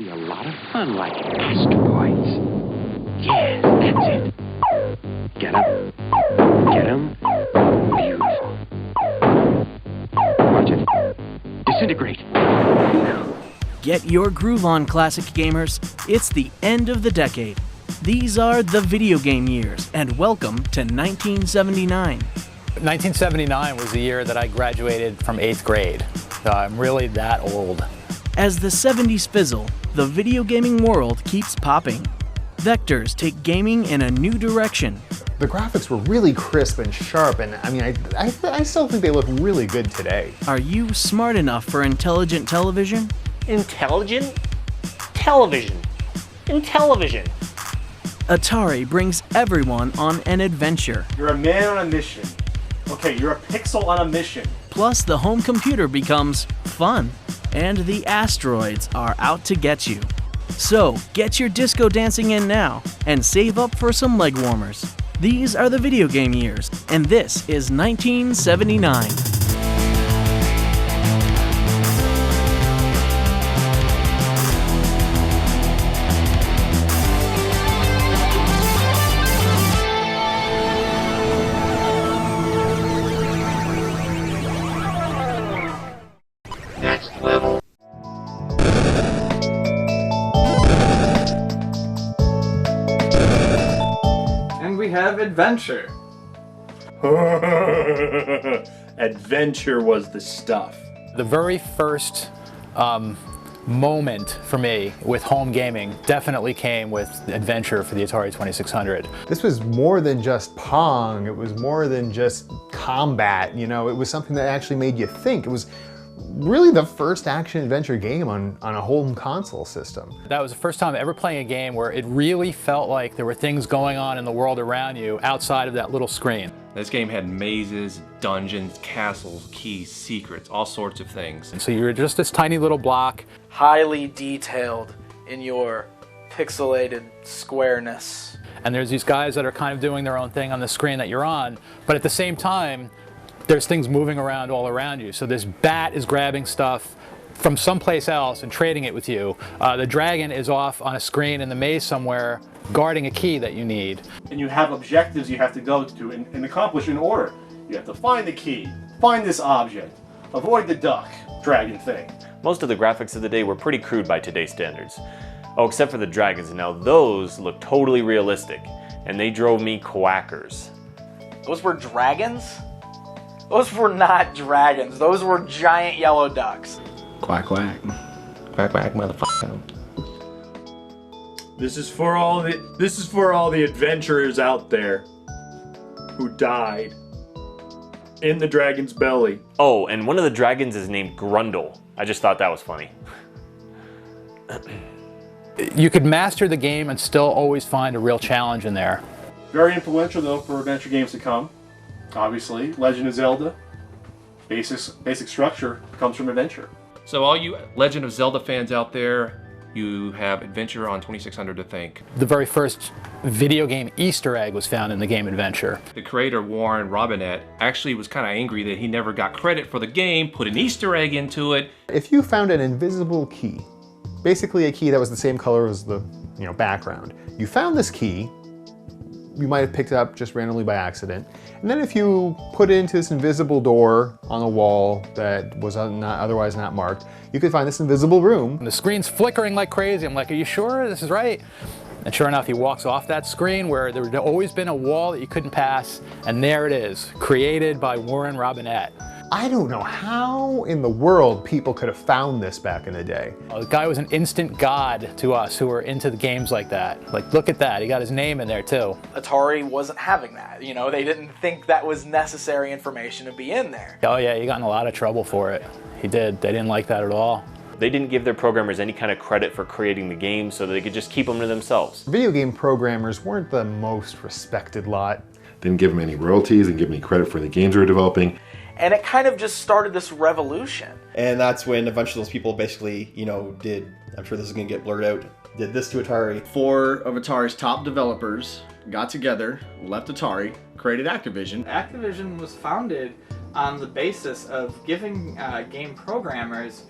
be a lot of fun like asteroids. Yes, that's it. Get 'em. Get 'em. Beautiful. Watch it. Disintegrate. Get your groove on, classic gamers. It's the end of the decade. These are the video game years, and welcome to 1979. 1979 was the year that I graduated from 8th grade. So I'm really that old. As the 70s fizzle, the video gaming world keeps popping. Vectors take gaming in a new direction. The graphics were really crisp and sharp, and I mean, I still think they look really good today. Are you smart enough for intelligent television? Intelligent? Television. Intellivision. Atari brings everyone on an adventure. You're a man on a mission. Okay, you're a pixel on a mission. Plus, the home computer becomes fun. And the asteroids are out to get you. So, get your disco dancing in now, and save up for some leg warmers. These are the video game years, and this is 1979. We have adventure. Adventure was the stuff. The very first moment for me with home gaming definitely came with adventure for the Atari 2600. This was more than just Pong, it was more than just combat, you know, it was something that actually made you think. It was really the first action-adventure game on a home console system. That was the first time ever playing a game where it really felt like there were things going on in the world around you outside of that little screen. This game had mazes, dungeons, castles, keys, secrets, all sorts of things. And so you were just this tiny little block. Highly detailed in your pixelated squareness. And there's these guys that are kind of doing their own thing on the screen that you're on, but at the same time, there's things moving around all around you. So this bat is grabbing stuff from someplace else and trading it with you. The dragon is off on a screen in the maze somewhere guarding a key that you need. And you have objectives you have to go to and accomplish in order. You have to find the key, find this object, avoid the duck, dragon thing. Most of the graphics of the day were pretty crude by today's standards. Oh, except for the dragons. Now those look totally realistic, and they drove me quackers. Those were dragons? Those were not dragons. Those were giant yellow ducks. Quack, quack. Quack, quack, motherfucker. This is for all the adventurers out there who died in the dragon's belly. Oh, and one of the dragons is named Grundle. I just thought that was funny. You could master the game and still always find a real challenge in there. Very influential though for adventure games to come. Obviously, Legend of Zelda, basic structure comes from adventure. So all you Legend of Zelda fans out there, you have adventure on 2600 to thank. The very first video game Easter egg was found in the game Adventure. The creator, Warren Robinett, actually was kind of angry that he never got credit for the game, put an Easter egg into it. If you found an invisible key, basically a key that was the same color as the background, you found this key, you might have picked it up just randomly by accident. And then if you put it into this invisible door on a wall that was otherwise not marked, you could find this invisible room. And the screen's flickering like crazy. I'm like, are you sure this is right? And sure enough, he walks off that screen where there had always been a wall that you couldn't pass, and there it is, created by Warren Robinett. I don't know how in the world people could have found this back in the day. The guy was an instant god to us who were into the games like that. Like, look at that, he got his name in there too. Atari wasn't having that, you know, they didn't think that was necessary information to be in there. Oh yeah, he got in a lot of trouble for it. He did, they didn't like that at all. They didn't give their programmers any kind of credit for creating the game so they could just keep them to themselves. Video game programmers weren't the most respected lot. Didn't give them any royalties, didn't give them any credit for the games they were developing. And it kind of just started this revolution. And that's when a bunch of those people basically, did, I'm sure this is going to get blurred out, did this to Atari. 4 of Atari's top developers got together, left Atari, created Activision. Activision was founded on the basis of giving game programmers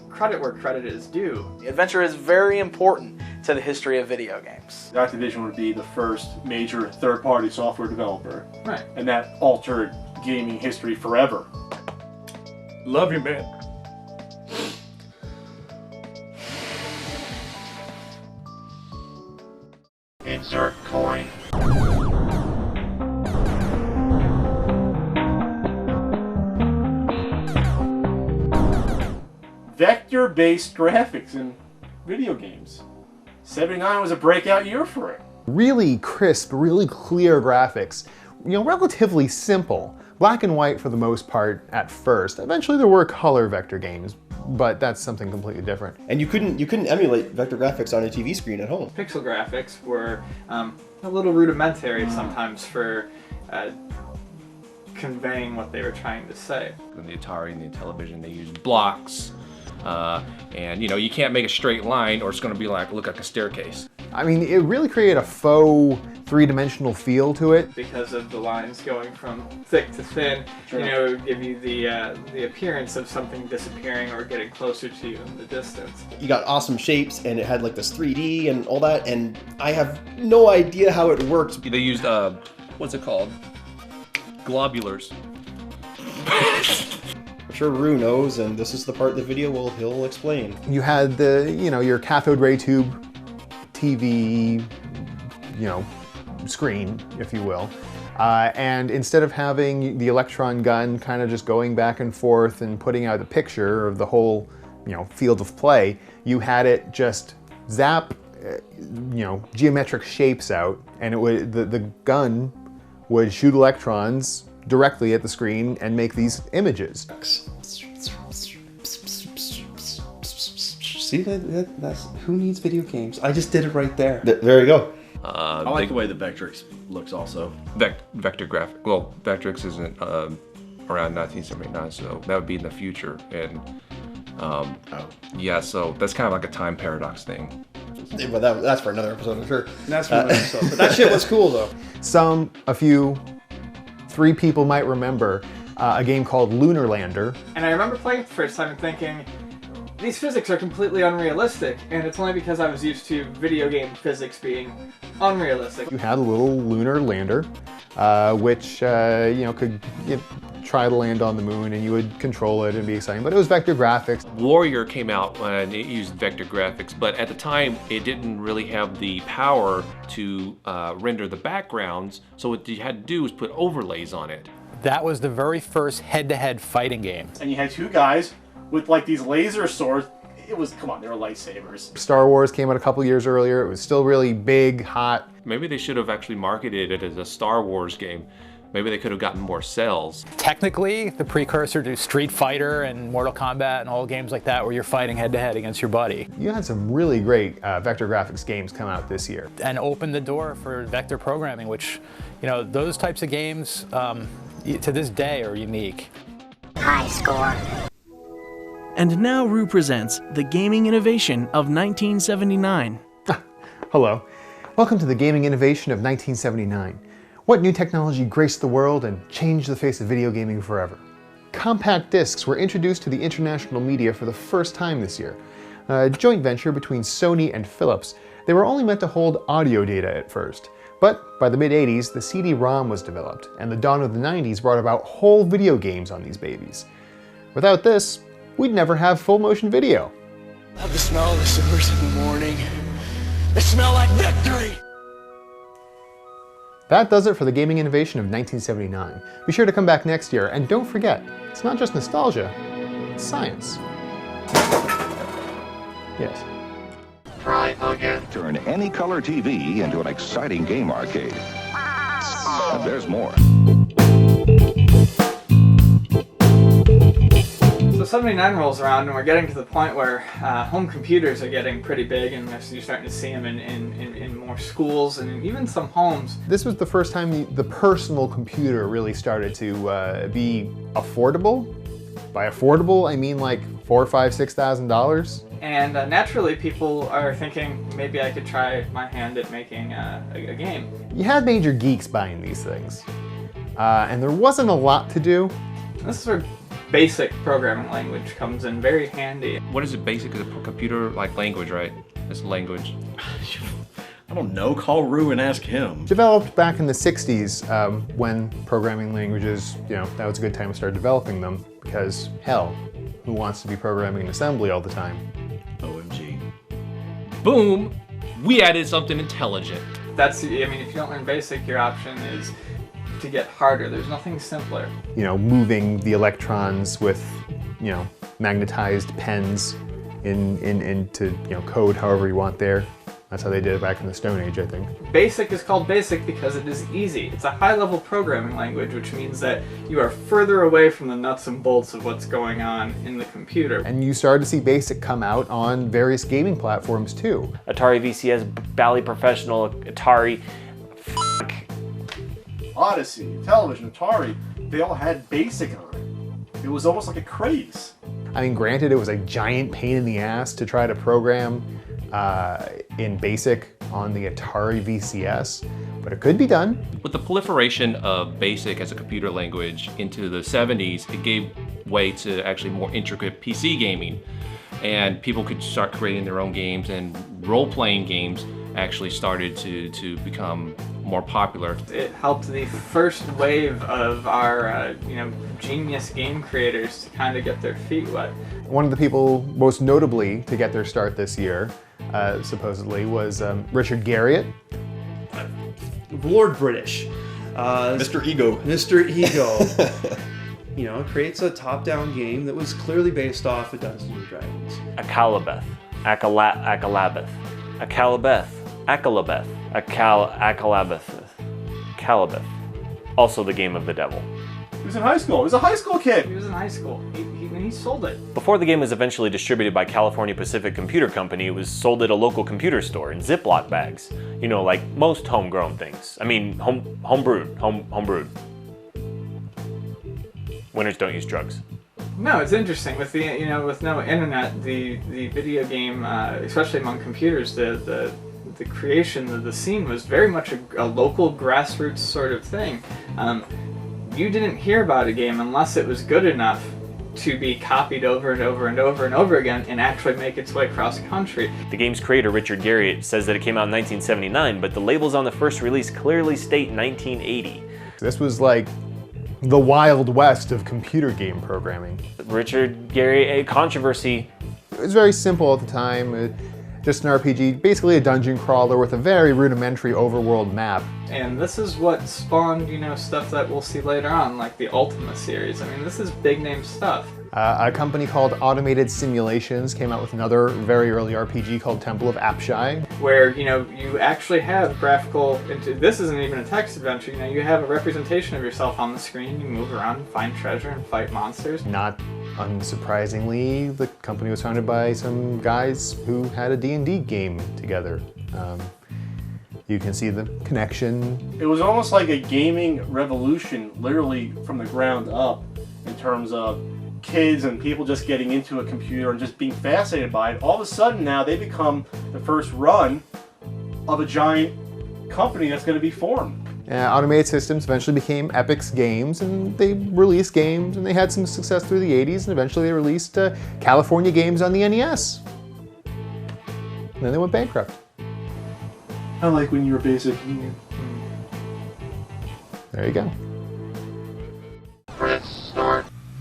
credit where credit is due. Adventure is very important to the history of video games. Activision would be the first major third-party software developer. Right. And that altered gaming history forever. Love you, man. Insert coin. Vector-based graphics in video games. 79 was a breakout year for it. Really crisp, really clear graphics. You know, relatively simple. Black and white for the most part at first. Eventually there were color vector games, but that's something completely different. And you couldn't emulate vector graphics on a TV screen at home. Pixel graphics were a little rudimentary sometimes for conveying what they were trying to say. In the Atari and the Intellivision, they used blocks. And you know, you can't make a straight line or it's going to be like, look like a staircase. I mean, it really created a faux three-dimensional feel to it. Because of the lines going from thick to thin, you know, it would give you the appearance of something disappearing or getting closer to you in the distance. You got awesome shapes and it had like this 3D and all that, and I have no idea how it worked. They used, what's it called? Globulars. I'm sure Rue knows, and this is the part of the video he'll explain. You had the, you know, your cathode ray tube TV, you know, screen, if you will. And instead of having the electron gun kind of just going back and forth and putting out a picture of the whole, you know, field of play, you had it just zap, you know, geometric shapes out, and it would the gun would shoot electrons directly at the screen and make these images. See, that's who needs video games? I just did it right there. There you go. I like the way the Vectrix looks also. Vector graphic. Well, Vectrix isn't around 1979, so that would be in the future. And yeah, so that's kind of like a time paradox thing. But that's for another episode, I'm sure. That's for another episode. But that shit was cool though. A few, 3 people might remember a game called Lunar Lander. And I remember playing it the first time and thinking, these physics are completely unrealistic, and it's only because I was used to video game physics being unrealistic. You had a little lunar lander, which you know, could try to land on the moon, and you would control it and be exciting. But it was vector graphics. Warrior came out and it used vector graphics, but at the time it didn't really have the power to render the backgrounds. So what you had to do was put overlays on it. That was the very first head-to-head fighting game. And you had 2 guys with like these laser swords. It was, come on, they were lightsabers. Star Wars came out a couple years earlier. It was still really big, hot. Maybe they should have actually marketed it as a Star Wars game. Maybe they could have gotten more sales. Technically, the precursor to Street Fighter and Mortal Kombat and all games like that where you're fighting head-to-head against your buddy. You had some really great vector graphics games come out this year. And opened the door for vector programming, which, you know, those types of games to this day are unique. High score. And now Rue presents the gaming innovation of 1979. Hello. Welcome to the gaming innovation of 1979. What new technology graced the world and changed the face of video gaming forever? Compact discs were introduced to the international media for the first time this year. A joint venture between Sony and Philips. They were only meant to hold audio data at first. But by the mid-80s, the CD-ROM was developed, and the dawn of the 90s brought about whole video games on these babies. Without this, we'd never have full-motion video. Love the smell of the sewers in the morning. They smell like victory! That does it for the gaming innovation of 1979. Be sure to come back next year, and don't forget, it's not just nostalgia, it's science. Yes. Try again. Turn any color TV into an exciting game arcade. And there's more. So 79 rolls around and we're getting to the point where home computers are getting pretty big, and you're starting to see them in more schools and even some homes. This was the first time the personal computer really started to be affordable. By affordable, I mean like $4,000, $5,000, $6,000. And naturally people are thinking, maybe I could try my hand at making a game. You had major geeks buying these things. And there wasn't a lot to do. This is where basic programming language comes in very handy. What is it? Basic is a computer like language, right? It's a language. I don't know. Call Rue and ask him. Developed back in the 60s when programming languages, that was a good time to start developing them because, hell, who wants to be programming in assembly all the time? OMG. Boom! We added something intelligent. That's, if you don't learn basic, your option is to get harder. There's nothing simpler. Moving the electrons with, magnetized pens into, code however you want there. That's how they did it back in the Stone Age, I think. Basic is called basic because it is easy. It's a high-level programming language, which means that you are further away from the nuts and bolts of what's going on in the computer. And you started to see BASIC come out on various gaming platforms too. Atari VCS, Bally Professional, Atari, Odyssey, Intellivision, Atari, they all had BASIC on it. It was almost like a craze. Granted, it was a giant pain in the ass to try to program in BASIC on the Atari VCS, but it could be done. With the proliferation of BASIC as a computer language into the 70s, it gave way to actually more intricate PC gaming, and people could start creating their own games, and role-playing games actually started to become more popular. It helped the first wave of our genius game creators to kind of get their feet wet. One of the people most notably to get their start this year, supposedly, was Richard Garriott. Lord British. Mr. Ego. Mr. Ego. Creates a top-down game that was clearly based off of Dungeons and Dragons. Akalabeth, Akalabeth, Akalabeth, Akalabeth, Akalabeth. Also the game of the devil. He was in high school. He was a high school kid. He was in high school. He sold it. Before the game was eventually distributed by California Pacific Computer Company, it was sold at a local computer store in Ziploc bags. Like most homegrown things. Homebrewed. Winners don't use drugs. No, it's interesting. With the with no internet, the video game, especially among computers, the creation, the scene was very much a local grassroots sort of thing. You didn't hear about a game unless it was good enough to be copied over and over and over and over again and actually make its way across country. The game's creator, Richard Garriott, says that it came out in 1979, but the labels on the first release clearly state 1980. This was like the Wild West of computer game programming. Richard Garriott, a controversy. It was very simple at the time. Just an RPG, basically a dungeon crawler with a very rudimentary overworld map. And this is what spawned, stuff that we'll see later on, like the Ultima series. This is big name stuff. A company called Automated Simulations came out with another very early RPG called Temple of Apshai. Where, you actually have graphical, this isn't even a text adventure, you have a representation of yourself on the screen, you move around and find treasure and fight monsters. Not unsurprisingly, the company was founded by some guys who had a D&D game together. You can see the connection. It was almost like a gaming revolution, literally from the ground up, in terms of kids and people just getting into a computer and just being fascinated by it. All of a sudden now they become the first run of a giant company that's going to be formed. Automated Systems eventually became Epic's Games, and they released games, and they had some success through the 80s, and eventually they released California games on the NES. And then they went bankrupt. I like when you were basic. There you go.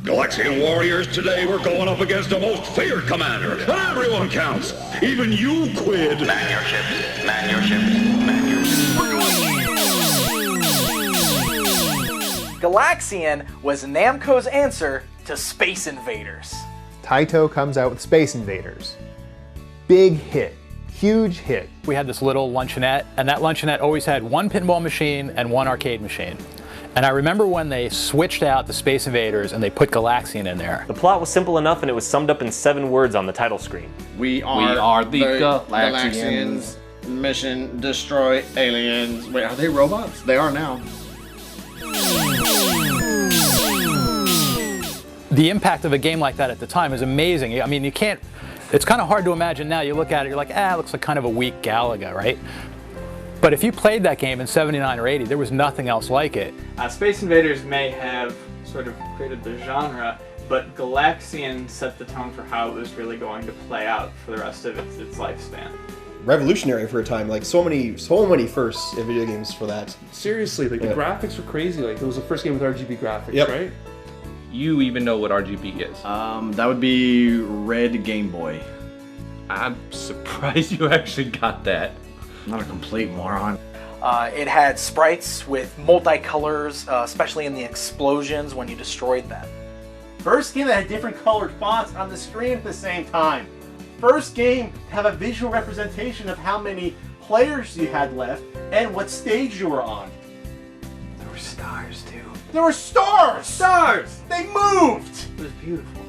Galaxian warriors, today we're going up against the most feared commander, and everyone counts. Even you, Quid. Man your ships, man your ships, man your ships. Galaxian was Namco's answer to Space Invaders. Taito comes out with Space Invaders. Big hit. Huge hit. We had this little luncheonette, and that luncheonette always had one pinball machine and one arcade machine. And I remember when they switched out the Space Invaders and they put Galaxian in there. The plot was simple enough and it was summed up in 7 words on the title screen. We are the Galaxians. Mission, destroy aliens. Wait, are they robots? They are now. The impact of a game like that at the time is amazing. You can't, it's kind of hard to imagine now. You look at it, you're like, it looks like kind of a weak Galaga, right? But if you played that game in 79 or 80, there was nothing else like it. Space Invaders may have sort of created the genre, but Galaxian set the tone for how it was really going to play out for the rest of its lifespan. Revolutionary for a time, like so many firsts in video games for that. Seriously, like the graphics were crazy. Like it was the first game with RGB graphics, Yep. right? You even know what RGB is? That would be Red Game Boy. I'm surprised you actually got that. I'm not a complete moron. It had sprites with multicolors, especially in the explosions when you destroyed them. First game that had different colored fonts on the screen at the same time. First game to have a visual representation of how many players you had left and what stage you were on. There were stars too. There were stars! Stars! They moved! It was beautiful.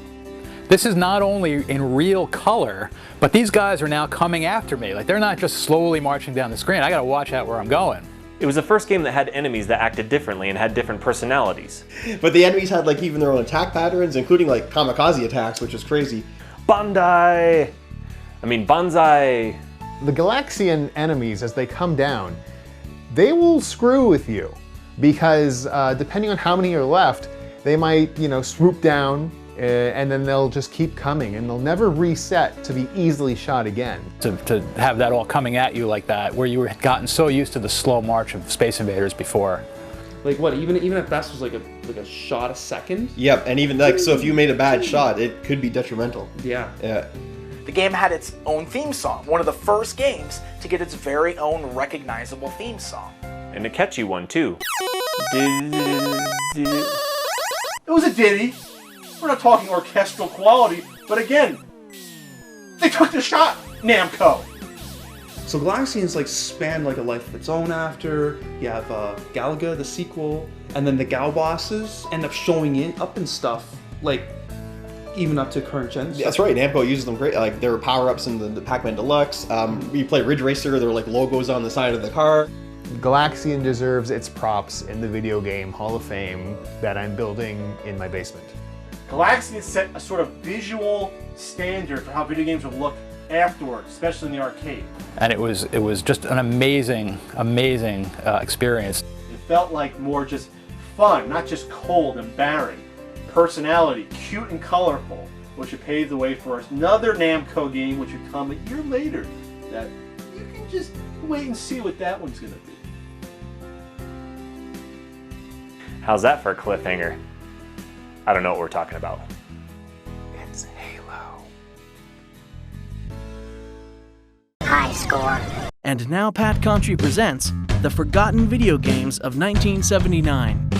This is not only in real color, but these guys are now coming after me. Like, they're not just slowly marching down the screen. I gotta watch out where I'm going. It was the first game that had enemies that acted differently and had different personalities. But the enemies had like even their own attack patterns, including like kamikaze attacks, which is crazy. Bandai! I mean, Banzai! The Galaxian enemies, as they come down, they will screw with you. Because depending on how many are left, they might, swoop down, and then they'll just keep coming, and they'll never reset to be easily shot again. To have that all coming at you like that, where you had gotten so used to the slow march of Space Invaders before. Like what? Even at best was like a shot a second. Yep, and even like so, if you made a bad shot, it could be detrimental. Yeah. Yeah. The game had its own theme song, one of the first games to get its very own recognizable theme song. And a catchy one, too. It was a ditty. We're not talking orchestral quality, but again, they took the shot, Namco. So Galaxian's like spanned like a life of its own after. You have Galaga, the sequel, and then the Gal bosses end up showing up and stuff, like even up to current gens. That's right, Namco uses them great. Like there were power-ups in the Pac-Man Deluxe. You play Ridge Racer, there were like logos on the side of the car. Galaxian deserves its props in the video game Hall of Fame that I'm building in my basement. Galaxian set a sort of visual standard for how video games would look afterwards, especially in the arcade. And it was just an amazing experience. It felt like more just fun, not just cold and barren. Personality, cute and colorful, which would pave the way for another Namco game which would come a year later. That you can just wait and see what that one's going to be. How's that for a cliffhanger? I don't know what we're talking about. It's Halo. High score. And now Pat Contri presents the Forgotten Video Games of 1979.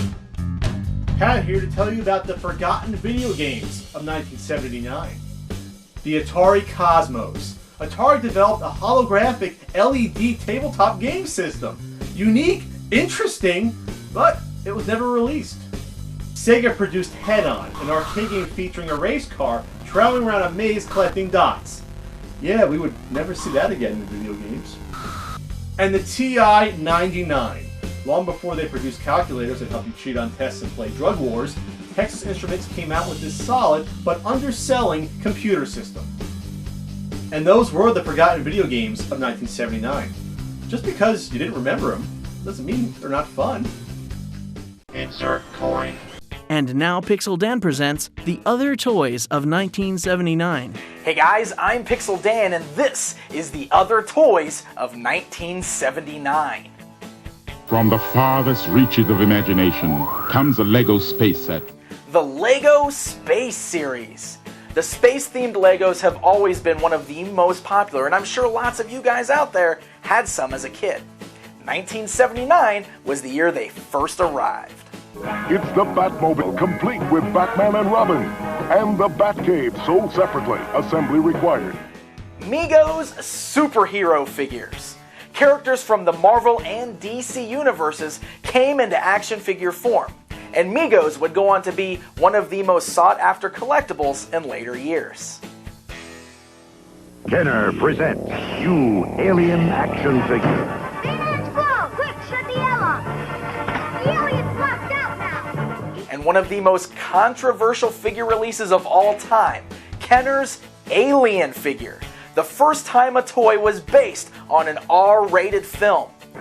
Pat here to tell you about the forgotten video games of 1979. The Atari Cosmos. Atari developed a holographic LED tabletop game system. Unique, interesting, but it was never released. Sega produced Head-On, an arcade game featuring a race car traveling around a maze collecting dots. Yeah, we would never see that again in video games. And the TI-99. Long before they produced calculators that help you cheat on tests and play drug wars, Texas Instruments came out with this solid but underselling computer system. And those were the forgotten video games of 1979. Just because you didn't remember them doesn't mean they're not fun. Insert coin. And now Pixel Dan presents the other toys of 1979. Hey guys, I'm Pixel Dan, and this is the other toys of 1979. From the farthest reaches of imagination comes a Lego space set. The Lego Space Series. The space-themed Legos have always been one of the most popular, and I'm sure lots of you guys out there had some as a kid. 1979 was the year they first arrived. It's the Batmobile, complete with Batman and Robin. And the Batcave, sold separately. Assembly required. Mego's superhero figures. Characters from the Marvel and DC universes came into action figure form, and Megos would go on to be one of the most sought-after collectibles in later years. Kenner presents you alien action figure. Quick, shut the airlock. The alien's locked out now. And one of the most controversial figure releases of all time, Kenner's Alien figure. The first time a toy was based on an R-rated film.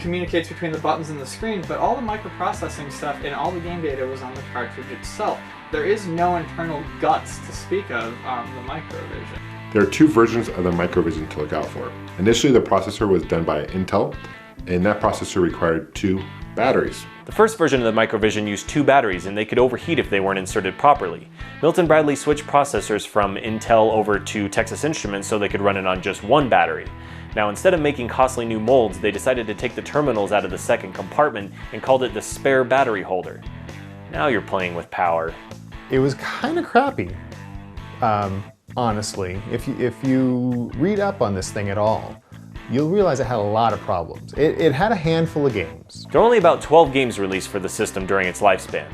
communicates between the buttons and the screen, but all the microprocessing stuff and all the game data was on the cartridge itself. There is no internal guts to speak of on the Microvision. There are two versions of the Microvision to look out for. Initially, the processor was done by Intel, and that processor required 2 batteries. The first version of the Microvision used 2 batteries, and they could overheat if they weren't inserted properly. Milton Bradley switched processors from Intel over to Texas Instruments so they could run it on just 1 battery. Now, instead of making costly new molds, they decided to take the terminals out of the second compartment and called it the spare battery holder. Now you're playing with power. It was kind of crappy, honestly. If you read up on this thing at all, you'll realize it had a lot of problems. It had a handful of games. There are only about 12 games released for the system during its lifespan.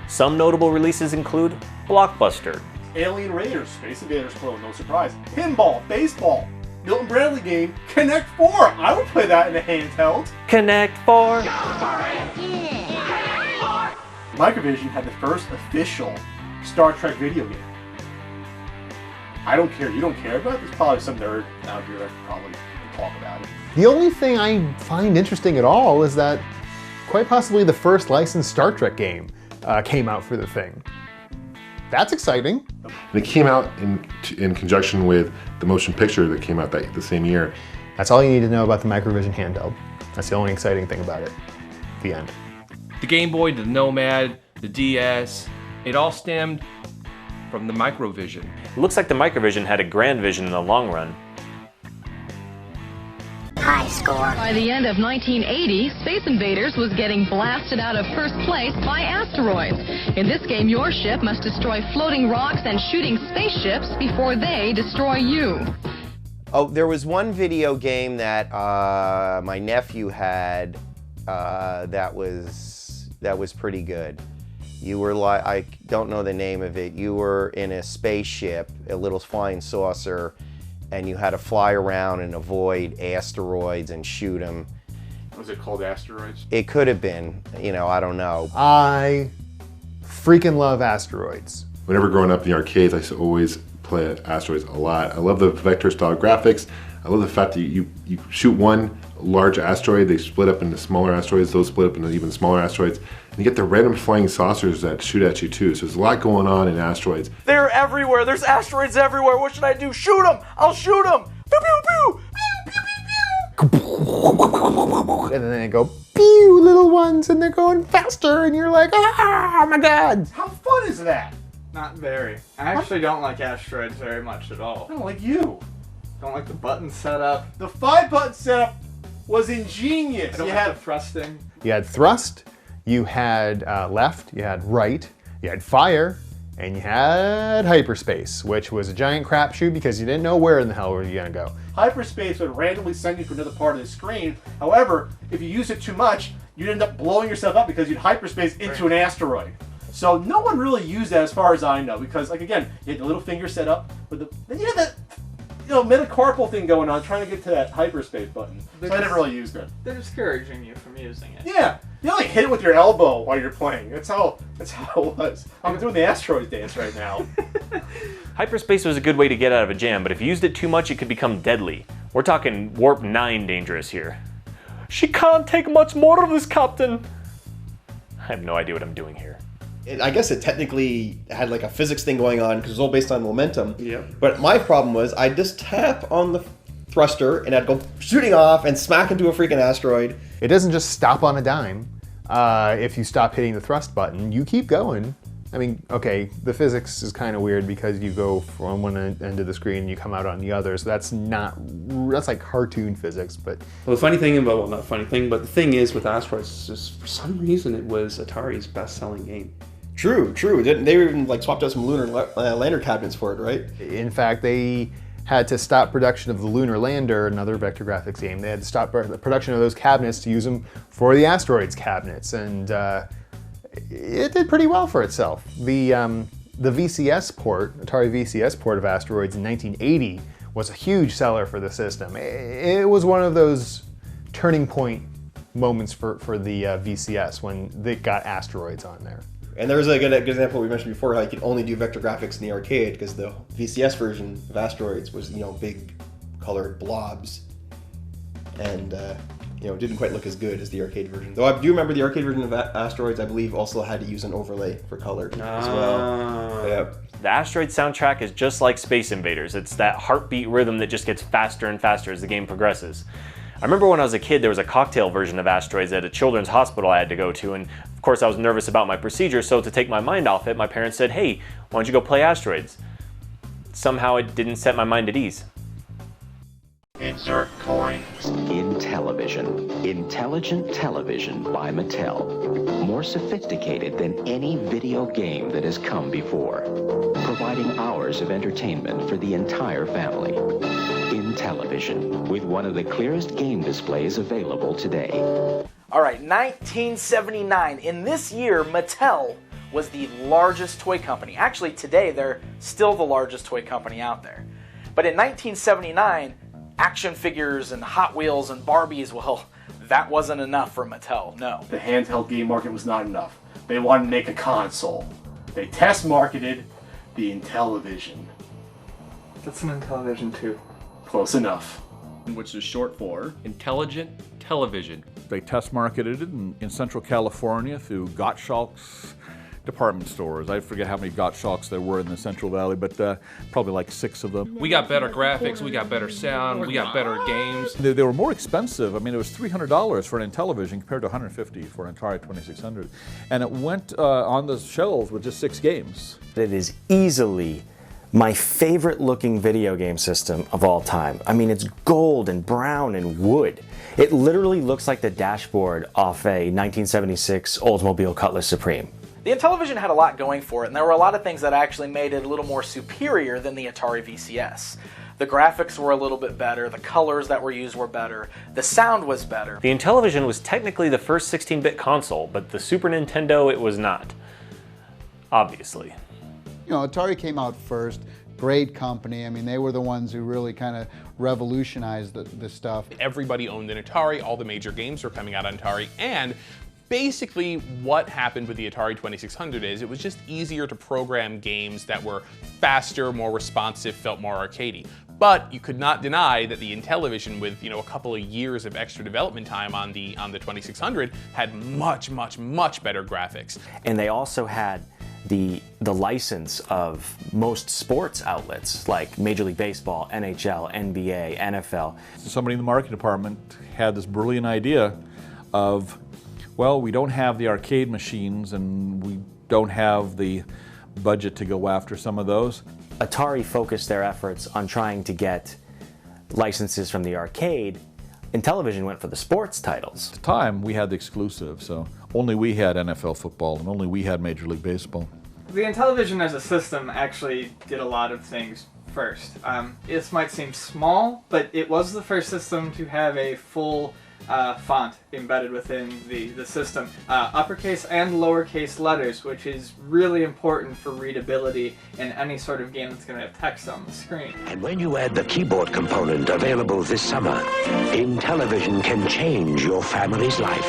Some notable releases include Blockbuster, Alien Raiders, Space Invaders clone, no surprise, Pinball, Baseball, Milton Bradley game, Connect 4. I would play that in a handheld. Connect 4. Microvision had the first official Star Trek video game. I don't care. You don't care about it? There's probably some nerd out here that probably can talk about it. The only thing I find interesting at all is that quite possibly the first licensed Star Trek game came out for the thing. That's exciting. And it came out in conjunction with the motion picture that came out the same year. That's all you need to know about the Microvision handheld. That's the only exciting thing about it. The end. The Game Boy, the Nomad, the DS, it all stemmed from the Microvision. It looks like the Microvision had a grand vision in the long run. High score. By the end of 1980, Space Invaders was getting blasted out of first place by Asteroids. In this game, your ship must destroy floating rocks and shooting spaceships before they destroy you. Oh, there was one video game that my nephew had that was pretty good. You were like, I don't know the name of it, you were in a spaceship, a little flying saucer, and you had to fly around and avoid asteroids and shoot them. Was it called Asteroids? It could have been, you know, I don't know. I freaking love Asteroids. Whenever growing up in the arcades, I used to always play Asteroids a lot. I love the vector style graphics. I love the fact that you shoot one large asteroid, they split up into smaller asteroids, those split up into even smaller asteroids, and you get the random flying saucers that shoot at you too. So there's a lot going on in Asteroids. They're everywhere. There's asteroids everywhere. What should I do? Shoot them! I'll shoot them! Pew pew pew! And then they go, pew, little ones, and they're going faster, and you're like, oh my god! How fun is that? Not very. I actually don't like Asteroids very much at all. I don't like you. Don't like the button setup. The 5-button setup was ingenious. I don't like the thrusting. You had thrust, you had left, you had right, you had fire, and you had hyperspace, which was a giant crapshoot because you didn't know where in the hell were you gonna go. Hyperspace would randomly send you to another part of the screen. However, if you use it too much, you'd end up blowing yourself up because you'd hyperspace into an asteroid. So no one really used that as far as I know, because like again, you had the little finger set up, but then you had that metacarpal thing going on trying to get to that hyperspace button. So I never really used it. They're discouraging you from using it. Yeah, you like hit it with your elbow while you're playing. That's how it was. I'm doing the asteroid dance right now. Hyperspace was a good way to get out of a jam, but if you used it too much, it could become deadly. We're talking Warp 9 dangerous here. She can't take much more of this, Captain. I have no idea what I'm doing here. I guess it technically had like a physics thing going on because it was all based on momentum. Yeah. But my problem was I'd just tap on the thruster and I'd go shooting off and smack into a freaking asteroid. It doesn't just stop on a dime. If you stop hitting the thrust button, you keep going. I mean, okay, the physics is kind of weird because you go from one end of the screen and you come out on the other, so that's like cartoon physics, but... Well, the funny thing about, well, not funny thing, but the thing is with Asteroids is for some reason it was Atari's best-selling game. True. They even like swapped out some Lunar Lander cabinets for it, right? In fact, they had to stop production of the Lunar Lander, another vector graphics game. They had to stop the production of those cabinets to use them for the Asteroids cabinets, and it did pretty well for itself. The VCS port, Atari VCS port of Asteroids in 1980 was a huge seller for the system. It was one of those turning point moments for the VCS when they got Asteroids on there. And there was a good example we mentioned before how you could only do vector graphics in the arcade because the VCS version of Asteroids was, big colored blobs. And didn't quite look as good as the arcade version. Though I do remember the arcade version of Asteroids, I believe, also had to use an overlay for color as well. Yeah. The Asteroids soundtrack is just like Space Invaders. It's that heartbeat rhythm that just gets faster and faster as the game progresses. I remember when I was a kid, there was a cocktail version of Asteroids at a children's hospital I had to go to, and of course I was nervous about my procedure, so to take my mind off it, my parents said, hey, why don't you go play Asteroids? Somehow it didn't set my mind at ease. Insert coin. Intellivision. Intelligent television by Mattel. More sophisticated than any video game that has come before. Providing hours of entertainment for the entire family. Intellivision, with one of the clearest game displays available today. All right, 1979. In this year, Mattel was the largest toy company. Actually, today, they're still the largest toy company out there. But in 1979, action figures and Hot Wheels and Barbies, well, that wasn't enough for Mattel, no. The handheld game market was not enough. They wanted to make a console. They test marketed the Intellivision. That's an Intellivision too. Close enough. Which is short for Intelligent Television. They test marketed it in Central California through Gottschalk's department stores. I forget how many Gottschalks there were in the Central Valley, but probably like 6 of them. We got better graphics, we got better sound, we got better games. They were more expensive. I mean, it was $300 for an Intellivision compared to $150 for an Atari 2600. And it went on the shelves with just 6 games. It is easily my favorite looking video game system of all time. I mean, it's gold and brown and wood. It literally looks like the dashboard off a 1976 Oldsmobile Cutlass Supreme. The Intellivision had a lot going for it, and there were a lot of things that actually made it a little more superior than the Atari VCS. The graphics were a little bit better, the colors that were used were better, the sound was better. The Intellivision was technically the first 16-bit console, but the Super Nintendo, it was not. Obviously. You know, Atari came out first, great company. I mean, they were the ones who really kind of revolutionized the stuff. Everybody owned an Atari, all the major games were coming out on Atari, and basically what happened with the Atari 2600 is it was just easier to program games that were faster, more responsive, felt more arcadey. But you could not deny that the Intellivision, with a couple of years of extra development time on the 2600, had much, much, much better graphics. And they also had the license of most sports outlets like Major League Baseball, NHL, NBA, NFL. Somebody in the marketing department had this brilliant idea of, well, we don't have the arcade machines and we don't have the budget to go after some of those. Atari focused their efforts on trying to get licenses from the arcade. Intellivision went for the sports titles. At the time, we had the exclusive, so only we had NFL football and only we had Major League Baseball. The Intellivision as a system actually did a lot of things first. This might seem small, but it was the first system to have a full font embedded within the system. Uppercase and lowercase letters, which is really important for readability in any sort of game that's going to have text on the screen. And when you add the keyboard component available this summer, Intellivision can change your family's life.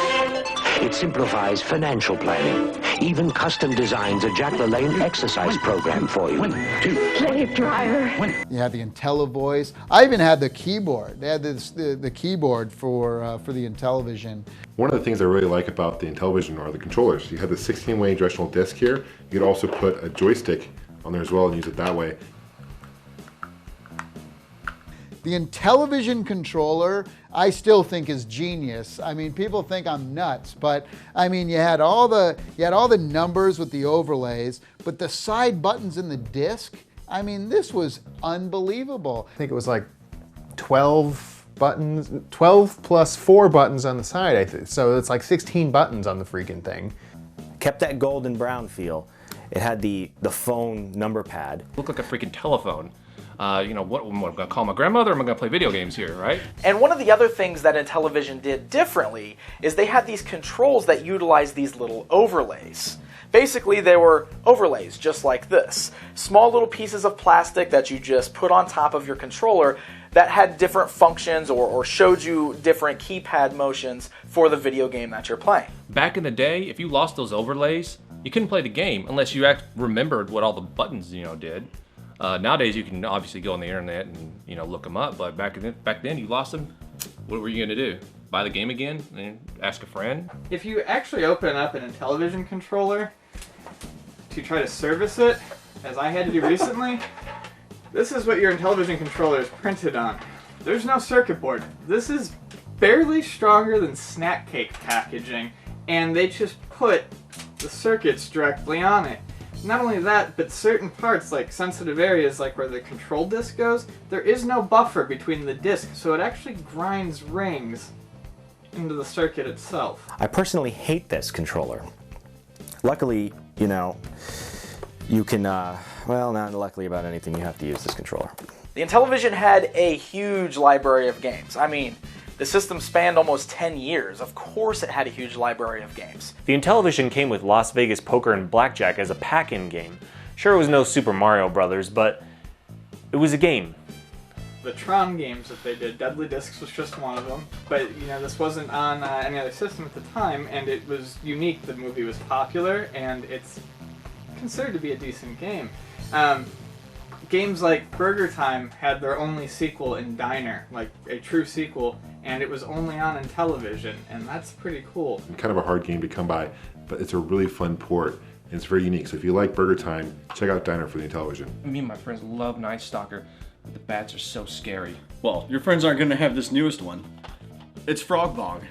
It simplifies financial planning, even custom designs a Jack LaLanne exercise program for you. Play it, driver. You had the Intellivoice. I even had the keyboard. They had the keyboard for the Intellivision. One of the things I really like about the Intellivision are the controllers. You have the 16-way directional disc here. You could also put a joystick on there as well and use it that way. The Intellivision controller, I still think is genius. I mean, people think I'm nuts, but I mean, you had all the numbers with the overlays, but the side buttons in the disc, I mean, this was unbelievable. I think it was like 12 buttons, 12 plus 4 buttons on the side, I think. So it's like 16 buttons on the freaking thing. Kept that golden brown feel. It had the phone number pad. Looked like a freaking telephone. What am I going to call my grandmother, or am I going to play video games here, right? And one of the other things that Intellivision did differently is they had these controls that utilized these little overlays. Basically, they were overlays just like this. Small little pieces of plastic that you just put on top of your controller that had different functions or showed you different keypad motions for the video game that you're playing. Back in the day, if you lost those overlays, you couldn't play the game unless you remembered what all the buttons did. Nowadays, you can obviously go on the internet and look them up, but back then you lost them. What were you going to do? buy the game again and ask a friend. If you actually open up an Intellivision controller to try to service it, as I had to do recently, this is what your Intellivision controller is printed on. There's no circuit board. This is barely stronger than snack cake packaging, and they just put the circuits directly on it. Not only that, but certain parts, like sensitive areas, like where the control disc goes, there is no buffer between the disc, so it actually grinds rings into the circuit itself. I personally hate this controller. Luckily, you know, you can, well, not luckily about anything, you have to use this controller. The Intellivision had a huge library of games. I mean, the system spanned almost 10 years. Of course it had a huge library of games. The Intellivision came with Las Vegas Poker and Blackjack as a pack-in game. Sure, it was no Super Mario Brothers, but it was a game. The Tron games that they did, Deadly Discs was just one of them, but you know, this wasn't on any other system at the time, and it was unique. The movie was popular, and it's considered to be a decent game. Games like Burger Time had their only sequel in Diner, like a true sequel, and it was only on Intellivision, and that's pretty cool. Kind of a hard game to come by, but it's a really fun port, and it's very unique. So if you like Burger Time, check out Diner for the Intellivision. Me and my friends love Night Stalker, but the bats are so scary. Well, your friends aren't going to have this newest one. It's Frog Bog.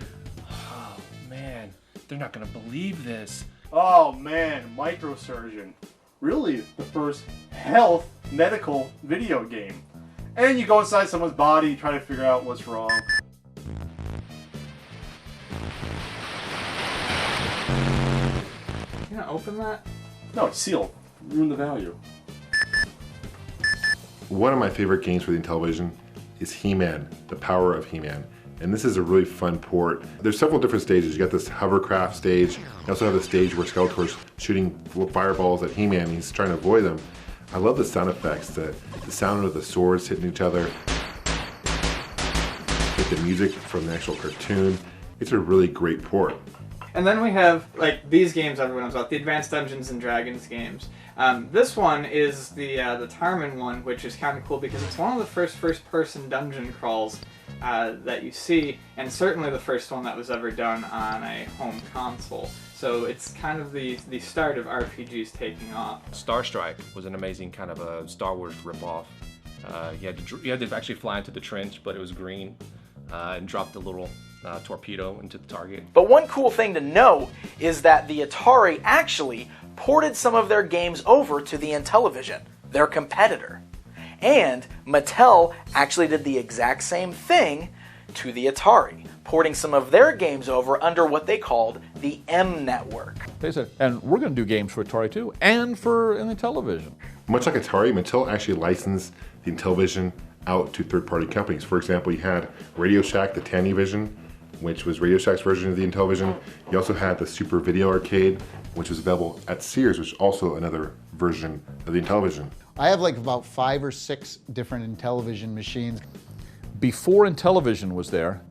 Oh man, they're not going to believe this. Oh man, Microsurgeon. Really the first health medical video game. And you go inside someone's body, try to figure out what's wrong. You gonna open that? No, it's sealed. Ruin the value. One of my favorite games for the Intellivision is He-Man, The Power of He-Man. And this is a really fun port. There's several different stages. You got this hovercraft stage. You also have the stage where Skeletor's shooting fireballs at He-Man and he's trying to avoid them. I love the sound effects, the sound of the swords hitting each other, like the music from the actual cartoon. It's a really great port. And then we have, like, these games everyone knows about, the Advanced Dungeons & Dragons games. This one is the Tarman one, which is kind of cool because it's one of the first-person dungeon crawls that you see, and certainly the first one that was ever done on a home console. So it's kind of the start of RPGs taking off. Star Strike was an amazing kind of a Star Wars ripoff. You had to actually fly into the trench, but it was green, and drop the little torpedo into the target. But one cool thing to know is that the Atari actually ported some of their games over to the Intellivision, their competitor. And Mattel actually did the exact same thing to the Atari, porting some of their games over under what they called the M network. They said, and we're going to do games for Atari too, and for the Intellivision. Much like Atari, Mattel actually licensed the Intellivision out to third-party companies. For example, you had Radio Shack, the Tandyvision, which was Radio Shack's version of the Intellivision. You also had the Super Video Arcade, which was available at Sears, which is also another version of the Intellivision. I have like about 5 or 6 different Intellivision machines. Before Intellivision was there,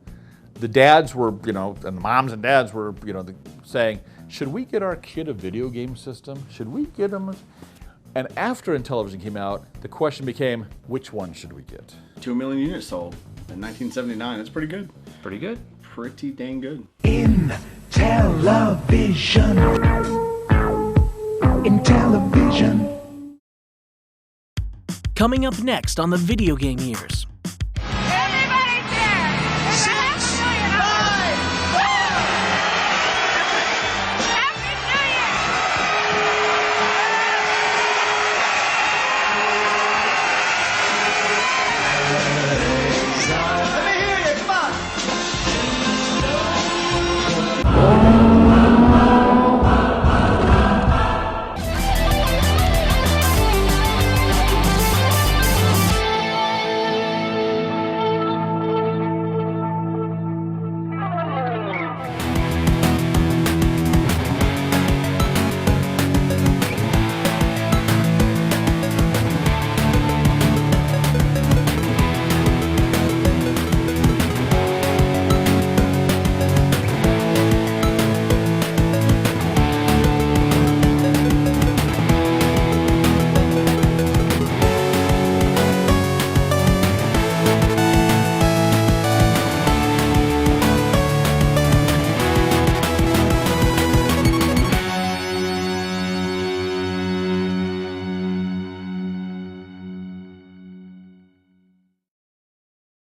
the dads were, you know, and the moms and dads were, you know, saying, should we get our kid a video game system? Should we get them? And after Intellivision came out, the question became, which one should we get? 2 million units sold in 1979. That's pretty good. Pretty good? Pretty dang good. Intellivision. Coming up next on the Video Game Years. Let me hear you, come on!